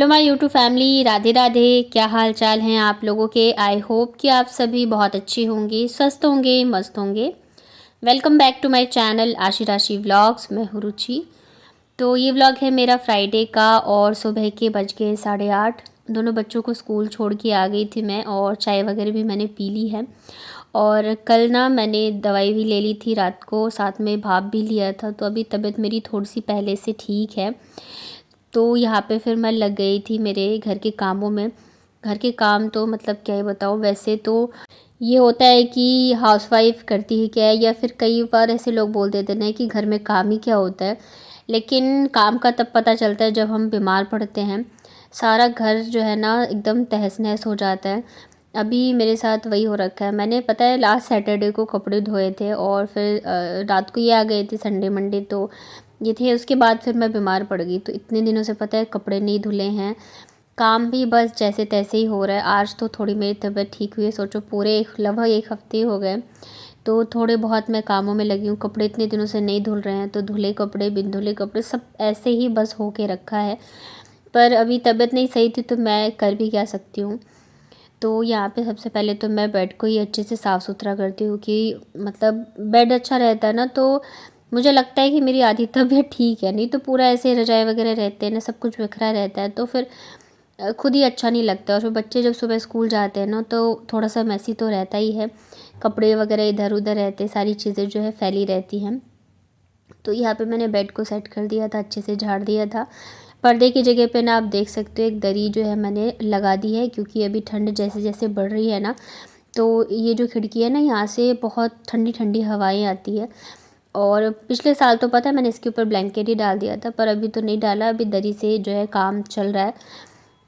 Hello my YouTube family, Radhe Radhe. क्या हाल चाल हैं आप लोगों के। आई होप कि आप सभी बहुत अच्छी होंगी, स्वस्थ होंगे, मस्त होंगे। Welcome back to my channel Ashi Rashi vlogs. मैं हूँ रुचि। तो ये व्लॉग है मेरा फ्राइडे का और सुबह के बज गए 8:30। दोनों बच्चों को स्कूल छोड़ के आ गई थी मैं, और चाय वगैरह भी मैंने पी ली है। और कल ना मैंने दवाई भी ले ली थी रात को, साथ में भाप भी लिया था। तो अभी तबीयत मेरी थोड़ी सी पहले से ठीक है। तो यहाँ पे फिर मैं लग गई थी मेरे घर के कामों में। घर के काम तो मतलब क्या ही बताऊँ। वैसे तो ये होता है कि हाउसवाइफ करती है क्या है, या फिर कई बार ऐसे लोग बोल देते हैं कि घर में काम ही क्या होता है। लेकिन काम का तब पता चलता है जब हम बीमार पड़ते हैं। सारा घर जो है ना एकदम तहस नहस हो जाता है। अभी मेरे साथ वही हो रखा है। मैंने पता है लास्ट सैटरडे को कपड़े धोए थे, और फिर रात को ये आ गए थे संडे मंडे, तो ये थे। उसके बाद फिर मैं बीमार पड़ गई। तो इतने दिनों से पता है कपड़े नहीं धुले हैं। काम भी बस जैसे तैसे ही हो रहा है। आज तो थोड़ी मेरी तबीयत ठीक हुई है। सोचो पूरे लगभग एक हफ्ते हो गए। तो थोड़े बहुत मैं कामों में लगी हूँ। कपड़े इतने दिनों से नहीं धुल रहे हैं, तो धुले कपड़े बिन धुले कपड़े सब ऐसे ही बस हो के रखा है। पर अभी तबीयत नहीं सही थी, तो मैं कर भी क्या सकती हूँ। तो यहाँ पे सबसे पहले तो मैं बेड को ही अच्छे से साफ़ सुथरा करती हूँ कि मतलब बेड अच्छा रहता है ना, तो मुझे लगता है कि मेरी आधी तबीयत ठीक है। नहीं तो पूरा ऐसे रजाई वगैरह रहते हैं ना, सब कुछ बिखरा रहता है, तो फिर खुद ही अच्छा नहीं लगता। और फिर बच्चे जब सुबह स्कूल जाते हैं ना, तो थोड़ा सा मैसी तो रहता ही है। कपड़े वगैरह इधर उधर रहते, सारी चीज़ें जो है फैली रहती हैं। तो यहाँ पे मैंने बेड को सेट कर दिया था, अच्छे से झाड़ दिया था। पर्दे की जगह पे ना आप देख सकते हो एक दरी जो है मैंने लगा दी है, क्योंकि अभी ठंड जैसे जैसे बढ़ रही है ना, तो ये जो खिड़की है ना, यहाँ से बहुत ठंडी ठंडी हवाएं आती है। और पिछले साल तो पता है मैंने इसके ऊपर ब्लैंकेट ही डाल दिया था, पर अभी तो नहीं डाला। अभी दरी से जो है काम चल रहा है।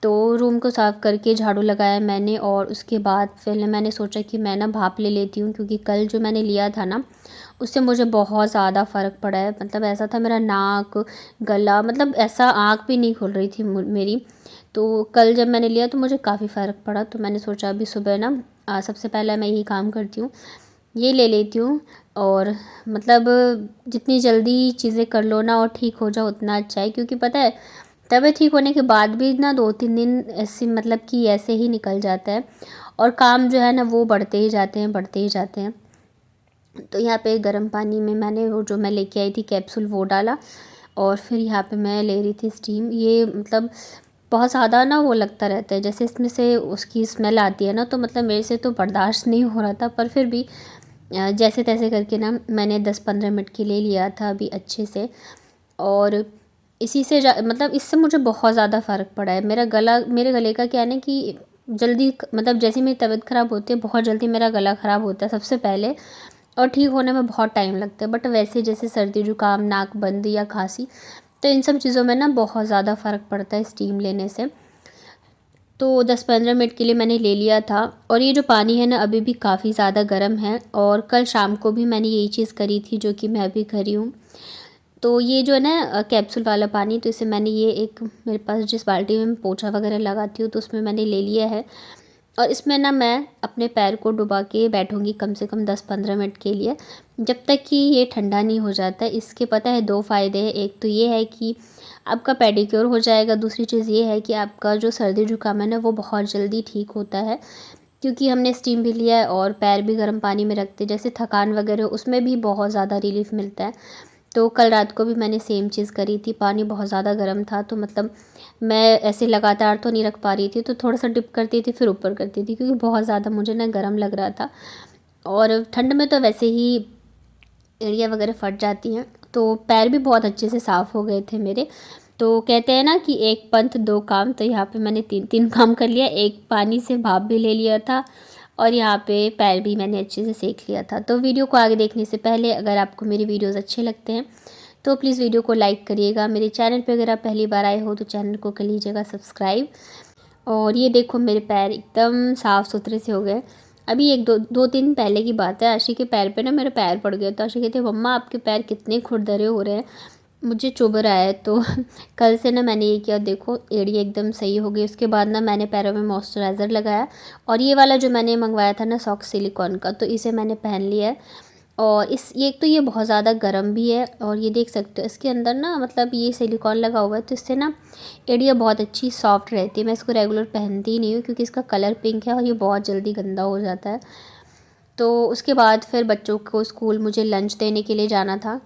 तो रूम को साफ़ करके झाड़ू लगाया मैंने, और उसके बाद फिर मैंने सोचा कि मैं ना भाप ले लेती हूँ, क्योंकि कल जो मैंने लिया था ना, उससे मुझे बहुत ज़्यादा फ़र्क पड़ा है। मतलब ऐसा था मेरा नाक, गला, मतलब ऐसा आँख भी नहीं खुल रही थी मेरी। तो कल जब मैंने लिया तो मुझे काफ़ी फ़र्क पड़ा। तो मैंने सोचा अभी सुबह ना सबसे पहले मैं यही काम करती हूँ, ये ले लेती हूँ। और मतलब जितनी जल्दी चीज़ें कर लो ना और ठीक हो जाओ उतना अच्छा है, क्योंकि पता है तबीयत ठीक होने के बाद भी ना 2-3 दिन ऐसे मतलब कि ऐसे ही निकल जाता है, और काम जो है ना वो बढ़ते ही जाते हैं, बढ़ते ही जाते हैं। तो यहाँ पे गर्म पानी में मैंने वो जो मैं लेके आई थी कैप्सूल वो डाला, और फिर यहाँ पे मैं ले रही थी स्टीम। ये मतलब बहुत ज़्यादा ना वो लगता रहता है, जैसे इसमें से उसकी स्मेल आती है ना, तो मतलब मेरे से तो बर्दाश्त नहीं हो रहा था। पर फिर भी जैसे तैसे करके ना मैंने 10-15 मिनट के लिए लिया था अभी अच्छे से। और इसी से मतलब इससे मुझे बहुत ज़्यादा फ़र्क पड़ा है। मेरे गले का क्या है ना कि जल्दी मतलब जैसे मेरी तबीयत ख़राब होती है, बहुत जल्दी मेरा गला ख़राब होता है सबसे पहले, और ठीक होने में बहुत टाइम लगता है। बट वैसे जैसे सर्दी जुकाम, नाक बंद या खांसी, तो इन सब चीज़ों में ना बहुत ज़्यादा फ़र्क पड़ता है स्टीम लेने से। तो 10-15 मिनट के लिए मैंने ले लिया था। और ये जो पानी है ना अभी भी काफ़ी ज़्यादा गर्म है, और कल शाम को भी मैंने यही चीज़ करी थी जो कि मैं अभी कर रही हूँ। तो ये जो है ना कैप्सूल वाला पानी, तो इसे मैंने ये एक मेरे पास जिस बाल्टी में मैं पोछा वगैरह लगाती हूँ, तो उसमें मैंने ले लिया है। और इसमें ना मैं अपने पैर को डुबा के बैठूँगी कम से कम 10-15 मिनट के लिए, जब तक कि ये ठंडा नहीं हो जाता है। इसके पता है 2 फ़ायदे हैं। एक तो ये है कि आपका पेडिक्योर हो जाएगा। दूसरी चीज़ ये है कि आपका जो सर्दी जुकाम है ना वो बहुत जल्दी ठीक होता है, क्योंकि हमने स्टीम भी लिया है और पैर भी गर्म पानी में रखते, जैसे थकान वगैरह उसमें भी बहुत ज़्यादा रिलीफ़ मिलता है। तो कल रात को भी मैंने सेम चीज़ करी थी। पानी बहुत ज़्यादा गर्म था, तो मतलब मैं ऐसे लगातार तो नहीं रख पा रही थी, तो थोड़ा सा डिप करती थी फिर ऊपर करती थी, क्योंकि बहुत ज़्यादा मुझे ना गर्म लग रहा था। और ठंड में तो वैसे ही एड़ियाँ वगैरह फट जाती हैं। तो पैर भी बहुत अच्छे से साफ़ हो गए थे मेरे। तो कहते हैं ना कि एक पंथ दो काम, तो यहाँ पे मैंने 3 काम कर लिया। एक पानी से भाप भी ले लिया था, और यहाँ पे पैर भी मैंने अच्छे से सेक लिया था। तो वीडियो को आगे देखने से पहले अगर आपको मेरे वीडियोज़ अच्छे लगते हैं तो प्लीज़ वीडियो को लाइक करिएगा। मेरे चैनल पे अगर आप पहली बार आए हो तो चैनल को कर लीजिएगा सब्सक्राइब। और ये देखो मेरे पैर एकदम साफ़ सुथरे से हो गए। अभी 1-2 दिन पहले की बात है, आशी के पैर पे ना मेरा पैर पड़ गया। तो आशी कहती है मम्मा आपके पैर कितने खुरदरे हो रहे हैं, मुझे चुभ रहा है। तो कल से ना मैंने ये किया, देखो एड़ी एकदम सही हो गई। उसके बाद ना मैंने पैरों में मॉइस्चराइज़र लगाया, और ये वाला जो मैंने मंगवाया था ना सॉक्स सिलिकॉन का, तो इसे मैंने पहन लिया है। और ये एक तो ये बहुत ज़्यादा गर्म भी है, और ये देख सकते हो इसके अंदर ना मतलब ये सिलिकॉन लगा हुआ है, तो इससे ना एड़ियाँ बहुत अच्छी सॉफ्ट रहती है। मैं इसको रेगुलर पहनती ही नहीं हूँ क्योंकि इसका कलर पिंक है और ये बहुत जल्दी गंदा हो जाता है। तो उसके बाद फिर बच्चों को स्कूल मुझे लंच देने के लिए जाना था,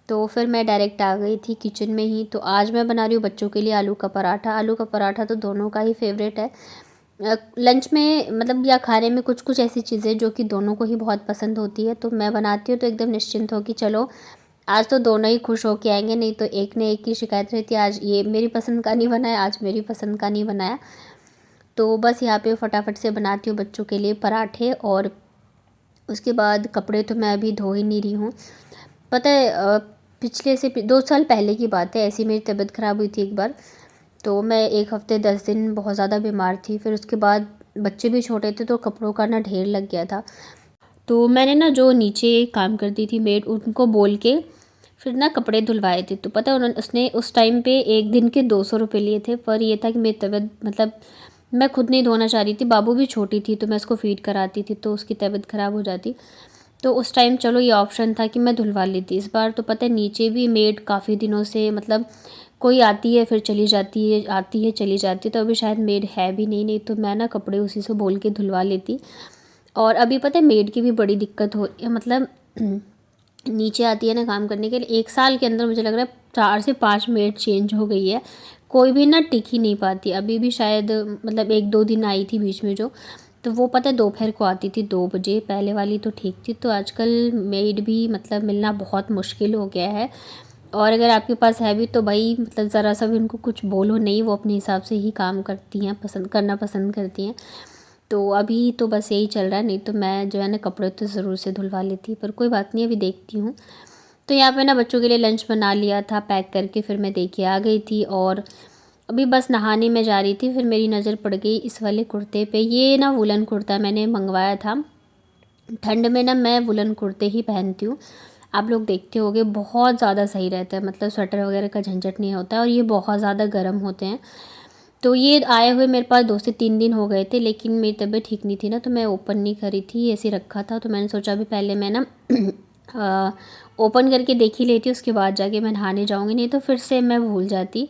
तो फिर मैं डायरेक्ट आ गई थी किचन में ही। तो आज मैं बना रही हूँ बच्चों के लिए आलू का पराठा। आलू का पराठा तो दोनों का ही फेवरेट है। लंच में मतलब या खाने में कुछ कुछ ऐसी चीज़ें जो कि दोनों को ही बहुत पसंद होती है, तो मैं बनाती हूँ तो एकदम निश्चिंत हो कि चलो आज तो दोनों ही खुश होके आएंगे, नहीं तो एक ने एक की शिकायत रहती है, आज ये मेरी पसंद का नहीं बनाया, आज मेरी पसंद का नहीं बनाया। तो बस यहाँ पे फटाफट से बनाती हूँ बच्चों के लिए पराठे। और उसके बाद कपड़े तो मैं अभी धो ही नहीं रही हूँ। पता है पिछले से 2 साल पहले की बात है, ऐसी मेरी तबीयत ख़राब हुई थी एक बार। तो मैं 1 हफ़्ते 10 दिन बहुत ज़्यादा बीमार थी। फिर उसके बाद बच्चे भी छोटे थे तो कपड़ों का ना ढेर लग गया था। तो मैंने ना जो नीचे काम करती थी मेड, उनको बोल के फिर ना कपड़े धुलवाए थे। तो पता है उन्होंने उसने उस टाइम पे एक दिन के 200 रुपये लिए थे। पर ये था कि मेरी तबीयत मतलब मैं खुद नहीं धोना चाह रही थी, बाबू भी छोटी थी तो मैं उसको फ़ीड कराती थी तो उसकी तबीयत ख़राब हो जाती। तो उस टाइम चलो ये ऑप्शन था कि मैं धुलवा लेती। इस बार तो पता है नीचे भी मेड काफ़ी दिनों से मतलब कोई आती है फिर चली जाती है, आती है चली जाती है, तो अभी शायद मेड है भी नहीं, नहीं तो मैं ना कपड़े उसी से बोल के धुलवा लेती। और अभी पता है मेड की भी बड़ी दिक्कत हो रही है, मतलब नीचे आती है ना काम करने के लिए, 1 साल के अंदर मुझे लग रहा है 4 से 5 मेड चेंज हो गई है। कोई भी ना टिक ही नहीं पाती। अभी भी शायद मतलब 1-2 दिन आई थी बीच में जो, तो वो पता है दोपहर को आती थी 2 बजे, पहले वाली तो ठीक थी। तो आजकल मेड भी मतलब मिलना बहुत मुश्किल हो गया है। और अगर आपके पास है भी तो भाई मतलब ज़रा सा भी उनको कुछ बोलो नहीं, वो अपने हिसाब से ही काम करती हैं, पसंद करती हैं। तो अभी तो बस यही चल रहा है, नहीं तो मैं जो है ना कपड़े तो ज़रूर से धुलवा लेती, पर कोई बात नहीं अभी देखती हूँ। तो यहाँ पे ना बच्चों के लिए लंच बना लिया था पैक करके, फिर मैं दे के आ गई थी। और अभी बस नहाने में जा रही थी, फिर मेरी नज़र पड़ गई इस वाले कुर्ते पे। ये ना वुलन कुर्ता मैंने मंगवाया था। ठंड में ना मैं वुलन कुर्ते ही पहनती हूँ। आप लोग देखते होंगे बहुत ज़्यादा सही रहता है, मतलब स्वेटर वगैरह का झंझट नहीं होता है, और ये बहुत ज़्यादा गर्म होते हैं। तो ये आए हुए मेरे पास 2 से 3 दिन हो गए थे, लेकिन मेरी तबीयत ठीक नहीं थी ना, तो मैं ओपन नहीं करी थी, ऐसे रखा था। तो मैंने सोचा अभी पहले मैं ना ओपन करके देख ही लेती, उसके बाद जाके मैं नहाने जाऊँगी, नहीं तो फिर से मैं भूल जाती।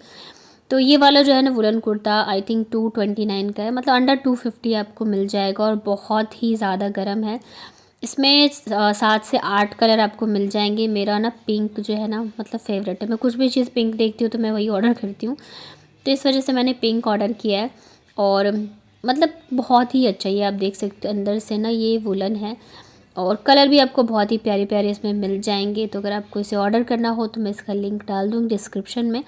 तो ये वाला जो है ना वुलन कुर्ता आई थिंक 229 का है, मतलब अंडर 250 आपको मिल जाएगा, और बहुत ही ज़्यादा गर्म है। इसमें 7 से 8 कलर आपको मिल जाएंगे। मेरा ना पिंक जो है ना मतलब फ़ेवरेट है, मैं कुछ भी चीज़ पिंक देखती हूँ तो मैं वही ऑर्डर करती हूँ। तो इस वजह से मैंने पिंक ऑर्डर किया है। और मतलब बहुत ही अच्छा, ये आप देख सकते हो अंदर से ना ये वुलन है, और कलर भी आपको बहुत ही प्यारे प्यारे इसमें मिल जाएंगे। तो अगर आपको इसे ऑर्डर करना हो तो मैं इसका लिंक डाल दूँगी डिस्क्रिप्शन में।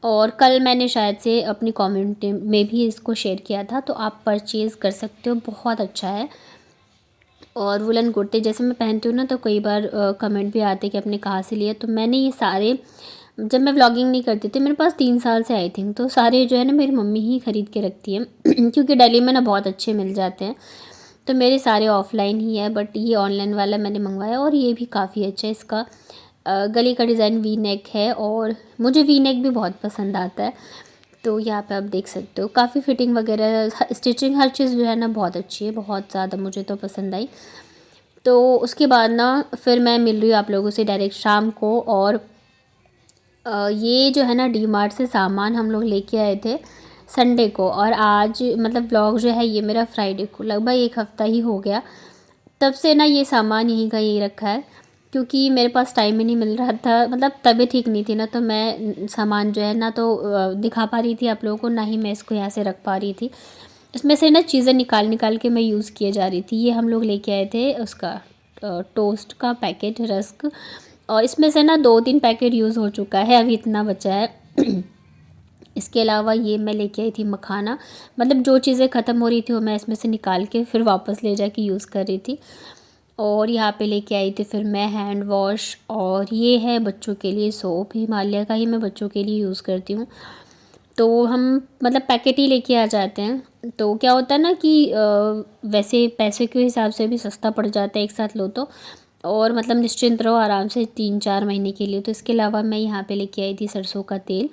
और कल मैंने शायद से अपनी कम्युनिटी में भी इसको शेयर किया था, तो आप परचेज़ कर सकते हो, बहुत अच्छा है। और वुलन कुर्ते जैसे मैं पहनती हूँ ना, तो कई बार कमेंट भी आते कि आपने कहाँ से लिया। तो मैंने ये सारे, जब मैं व्लॉगिंग नहीं करती थी मेरे पास 3 साल से आई थिंक, तो सारे जो है ना मेरी मम्मी ही ख़रीद के रखती है क्योंकि दिल्ली में ना बहुत अच्छे मिल जाते हैं। तो मेरे सारे ऑफ़लाइन ही है, बट ये ऑनलाइन वाला मैंने मंगवाया, और ये भी काफ़ी अच्छा है। इसका गले का डिज़ाइन वी नेक है, और मुझे वी नेक भी बहुत पसंद आता है। तो यहाँ पे आप देख सकते हो काफ़ी फिटिंग वगैरह स्टिचिंग हर चीज़ जो है ना बहुत अच्छी है, बहुत ज़्यादा मुझे तो पसंद आई। तो उसके बाद ना फिर मैं मिल रही हूँ आप लोगों से डायरेक्ट शाम को। और ये जो है ना डी मार्ट से सामान हम लोग लेके आए थे संडे को, और आज मतलब व्लॉग जो है ये मेरा फ्राइडे को, लगभग 1 हफ़्ता ही हो गया तब से ना ये सामान यहीं का यहीं रखा है, क्योंकि मेरे पास टाइम ही नहीं मिल रहा था, मतलब तबीयत ठीक नहीं थी ना, तो मैं सामान जो है ना तो दिखा पा रही थी आप लोगों को, ना ही मैं इसको यहाँ से रख पा रही थी। इसमें से ना चीज़ें निकाल निकाल के मैं यूज़ किए जा रही थी। ये हम लोग लेके आए थे उसका टोस्ट का पैकेट, रस्क, और इसमें से ना 2-3 पैकेट यूज़ हो चुका है, अभी इतना बचा है इसके अलावा ये मैं लेके आई थी मखाना, मतलब जो चीज़ें ख़त्म हो रही थी वो मैं इसमें से निकाल के फिर वापस ले जाके यूज़ कर रही थी। और यहाँ पे लेके आई थी फिर मैं हैंड वॉश, और ये है बच्चों के लिए सोप, हिमालय का ही मैं बच्चों के लिए यूज़ करती हूँ। तो हम मतलब पैकेट ही लेके आ जाते हैं, तो क्या होता है ना कि वैसे पैसे के हिसाब से भी सस्ता पड़ जाता है एक साथ लो तो, और मतलब निश्चिंत रहो आराम से 3-4 महीने के लिए। तो इसके अलावा मैं यहाँ पे लेके आई थी सरसों का तेल,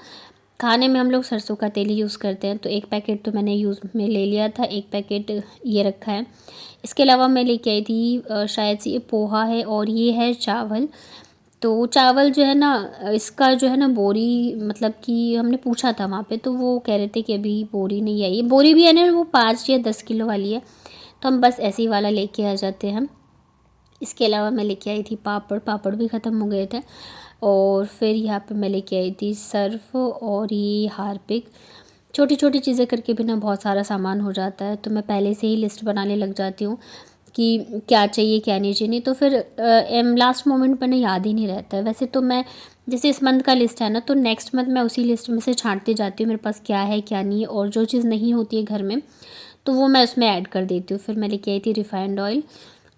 खाने में हम लोग सरसों का तेल ही यूज़ करते हैं, तो एक पैकेट तो मैंने यूज़ में ले लिया था, एक पैकेट ये रखा है। इसके अलावा मैं लेके आई थी शायद से ये पोहा है और ये है चावल। तो चावल जो है ना इसका जो है ना बोरी, मतलब कि हमने पूछा था वहाँ पे, तो वो कह रहे थे कि अभी बोरी नहीं आई है। बोरी भी है ना वो 5 या 10 किलो वाली है, तो हम बस ऐसे ही वाला लेके आ जाते हैं। इसके अलावा मैं लेके आई थी पापड़, पापड़ भी ख़त्म हो गए थे। और फिर यहाँ पे मैं लेके आई थी सर्फ़ और ये हारपिक। छोटी छोटी चीज़ें करके भी ना बहुत सारा सामान हो जाता है, तो मैं पहले से ही लिस्ट बनाने लग जाती हूँ कि क्या चाहिए क्या नहीं चाहिए, नहीं तो फिर लास्ट मोमेंट पर ना याद ही नहीं रहता है। वैसे तो मैं जैसे इस मंथ का लिस्ट है ना, तो नेक्स्ट मंथ मैं उसी लिस्ट में से छाँटती जाती हूँ मेरे पास क्या है क्या नहीं है, और जो चीज़ नहीं होती है घर में तो वो मैं उसमें ऐड कर देती हूँ। फिर मैं लेके आई थी रिफ़ाइंड ऑयल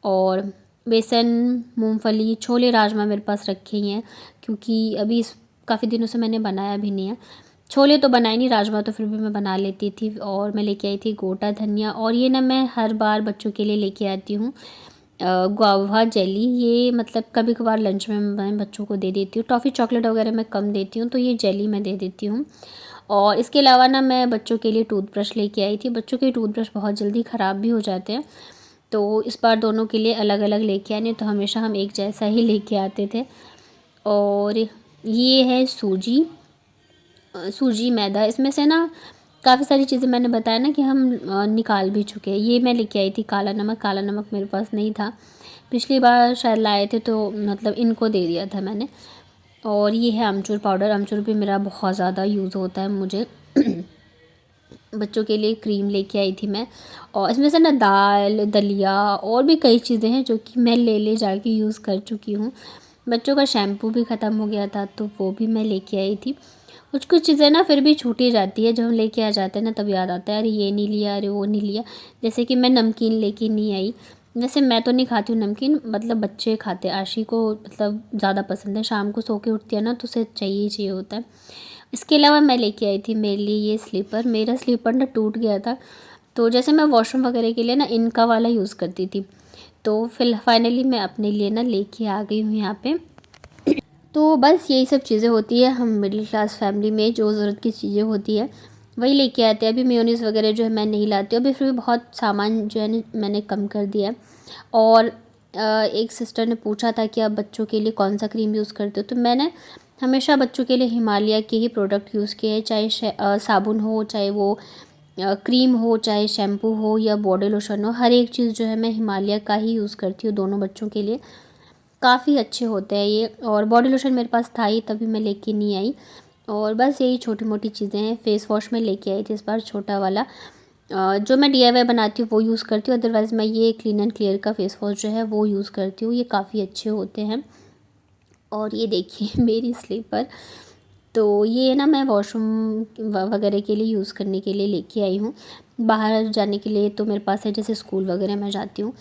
और बेसन, मूंगफली, छोले राजमा मेरे पास रखे ही हैं, क्योंकि अभी इस काफ़ी दिनों से मैंने बनाया भी नहीं है। छोले तो बनाए नहीं, राजमा तो फिर भी मैं बना लेती थी। और मैं लेके आई थी गोटा धनिया, और ये ना मैं हर बार बच्चों के लिए लेके आती हूँ गुआवा जेली। ये मतलब कभी कभार लंच में मैं बच्चों को दे देती हूँ। टॉफ़ी चॉकलेट वगैरह मैं कम देती हूँ, तो ये जेली मैं दे देती हूँ। और इसके अलावा ना मैं बच्चों के लिए टूथब्रश लेके आई थी। बच्चों के टूथब्रश बहुत जल्दी ख़राब भी हो जाते हैं, तो इस बार दोनों के लिए अलग अलग लेके आए, नहीं तो हमेशा हम एक जैसा ही लेके आते थे। और ये है सूजी, सूजी मैदा। इसमें से ना काफ़ी सारी चीज़ें मैंने बताया ना कि हम निकाल भी चुके हैं। ये मैं लेके आई थी काला नमक, काला नमक मेरे पास नहीं था, पिछली बार शायद लाए थे, तो मतलब इनको दे दिया था मैंने। और ये है अमचूर पाउडर, अमचूर भी मेरा बहुत ज़्यादा यूज़ होता है मुझे। बच्चों के लिए क्रीम लेके आई थी मैं, और इसमें से ना दाल, दलिया और भी कई चीज़ें हैं जो कि मैं ले जाके यूज़ कर चुकी हूँ। बच्चों का शैम्पू भी ख़त्म हो गया था, तो वो भी मैं लेके आई थी। कुछ कुछ चीज़ें ना फिर भी छूट ही जाती है, जब हम लेके आ जाते हैं ना तब याद आता है अरे ये नहीं लिया, अरे वो नहीं लिया। जैसे कि मैं नमकीन लेके नहीं आई। वैसे मैं तो नहीं खाती हूँ नमकीन, मतलब बच्चे खाते हैं। आशी को मतलब ज़्यादा पसंद है, शाम को सो के उठती है ना तो उसे चाहिए ही चाहिए होता है। इसके अलावा मैं लेके आई थी मेरे लिए ये स्लीपर। मेरा स्लीपर ना टूट गया था, तो जैसे मैं वॉशरूम वगैरह के लिए ना इनका वाला यूज़ करती थी, तो फिर फाइनली मैं अपने लिए ना लेके आ गई हूँ यहाँ पे। तो बस यही सब चीज़ें होती है, हम मिडिल क्लास फैमिली में जो ज़रूरत की चीज़ें होती है वही लेके आते हैं। अभी मेयोनीज़ वगैरह जो है मैं नहीं लाती हूँ, अभी फिर भी बहुत सामान जो है ना मैंने कम कर दिया है। और एक सिस्टर ने पूछा था कि आप बच्चों के लिए कौन सा क्रीम यूज़ करते हो, तो मैंने हमेशा बच्चों के लिए हिमालय के ही प्रोडक्ट यूज़ किए हैं, चाहे साबुन हो, चाहे वो क्रीम हो, चाहे शैम्पू हो या बॉडी लोशन हो। हर एक चीज़ जो है मैं हिमालय का ही यूज़ करती हूँ दोनों बच्चों के लिए। काफ़ी अच्छे होते हैं ये, और बॉडी लोशन मेरे पास था ही तभी मैं लेके नहीं आई। और बस यही छोटी मोटी चीज़ें हैं। फेस वॉश में लेके आई थी इस बार छोटा वाला, जो मैं DIY बनाती हूँ वो यूज़ करती हूँ। अदरवाइज़ मैं ये क्लीन एंड क्लियर का फेस वॉश जो है वो यूज़ करती हूँ, ये काफ़ी अच्छे होते हैं। और ये देखिए मेरी स्लीपर, तो ये ना मैं वॉशरूम वगैरह के लिए यूज़ करने के लिए लेके आई हूँ। बाहर जाने के लिए तो मेरे पास है, जैसे स्कूल वगैरह में जाती हूँ।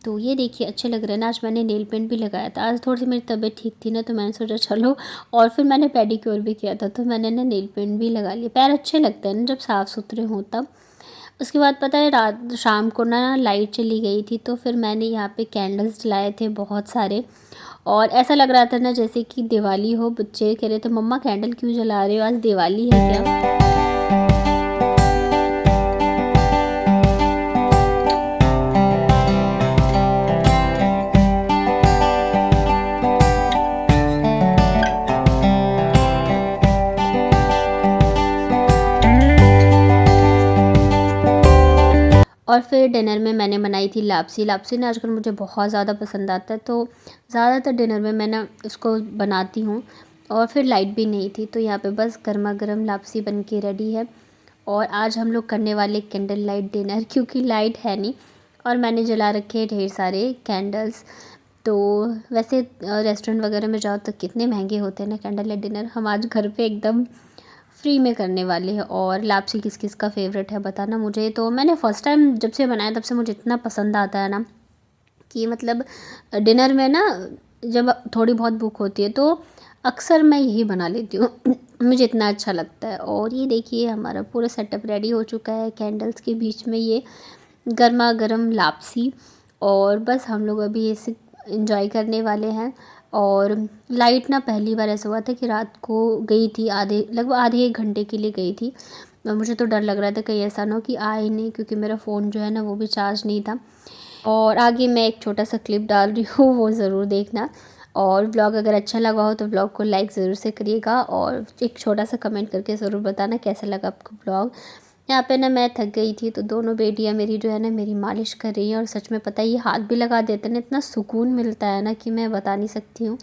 तो ये देखिए अच्छे लग रहे हैं ना। आज मैंने नेल पेंट भी लगाया था, आज थोड़ी सी मेरी तबीयत ठीक थी ना, तो मैंने सोचा चलो। और फिर मैंने पेडिक्योर भी किया था, तो मैंने ना नेल पेंट भी लगा लिया। पैर अच्छे लगते हैं ना जब साफ़ सुथरे हों तब। उसके बाद पता है रात शाम को ना लाइट चली गई थी, तो फिर मैंने यहाँ पे कैंडल्स जलाए थे बहुत सारे। और ऐसा लग रहा था ना जैसे कि दिवाली हो। बच्चे कह रहे थे मम्मा कैंडल क्यों जला रहे हो, आज दिवाली है क्या। और फिर डिनर में मैंने बनाई थी लापसी। लापसी ना आजकल मुझे बहुत ज़्यादा पसंद आता है, तो ज़्यादातर डिनर में मैं ना इसको बनाती हूँ। और फिर लाइट भी नहीं थी, तो यहाँ पे बस गर्मा गर्म लापसी बन के रेडी है। और आज हम लोग करने वाले कैंडल लाइट डिनर, क्योंकि लाइट है नहीं। और मैंने जला रखे हैं ढेर सारे कैंडल्स। तो वैसे रेस्टोरेंट वगैरह में जाओ तो कितने महंगे होते हैं ना कैंडल लाइट डिनर, हम आज घर पे एकदम फ्री में करने वाले हैं। और लापसी किस किस का फेवरेट है बताना मुझे। तो मैंने फ़र्स्ट टाइम जब से बनाया तब से मुझे इतना पसंद आता है ना कि मतलब डिनर में ना जब थोड़ी बहुत भूख होती है तो अक्सर मैं यही बना लेती हूँ। मुझे इतना अच्छा लगता है। और ये देखिए हमारा पूरा सेटअप रेडी हो चुका है, कैंडल्स के बीच में ये गर्मा गर्म लापसी। और बस हम लोग अभी इसे इंजॉय करने वाले हैं। और लाइट ना पहली बार ऐसा हुआ था कि रात को गई थी, लगभग आधे 1 घंटे के लिए गई थी। मुझे तो डर लग रहा था कहीं ऐसा ना हो कि आए नहीं, क्योंकि मेरा फ़ोन जो है ना वो भी चार्ज नहीं था। और आगे मैं एक छोटा सा क्लिप डाल रही हूँ, वो ज़रूर देखना। और व्लॉग अगर अच्छा लगा हो तो व्लॉग को लाइक ज़रूर से करिएगा, और एक छोटा सा कमेंट करके ज़रूर बताना कैसा लगा आपको व्लॉग। यहाँ पे ना मैं थक गई थी, तो दोनों बेटियाँ मेरी जो है ना मेरी मालिश कर रही हैं, और सच में पता है ये हाथ भी लगा देते हैं ना, इतना सुकून मिलता है ना कि मैं बता नहीं सकती हूँ।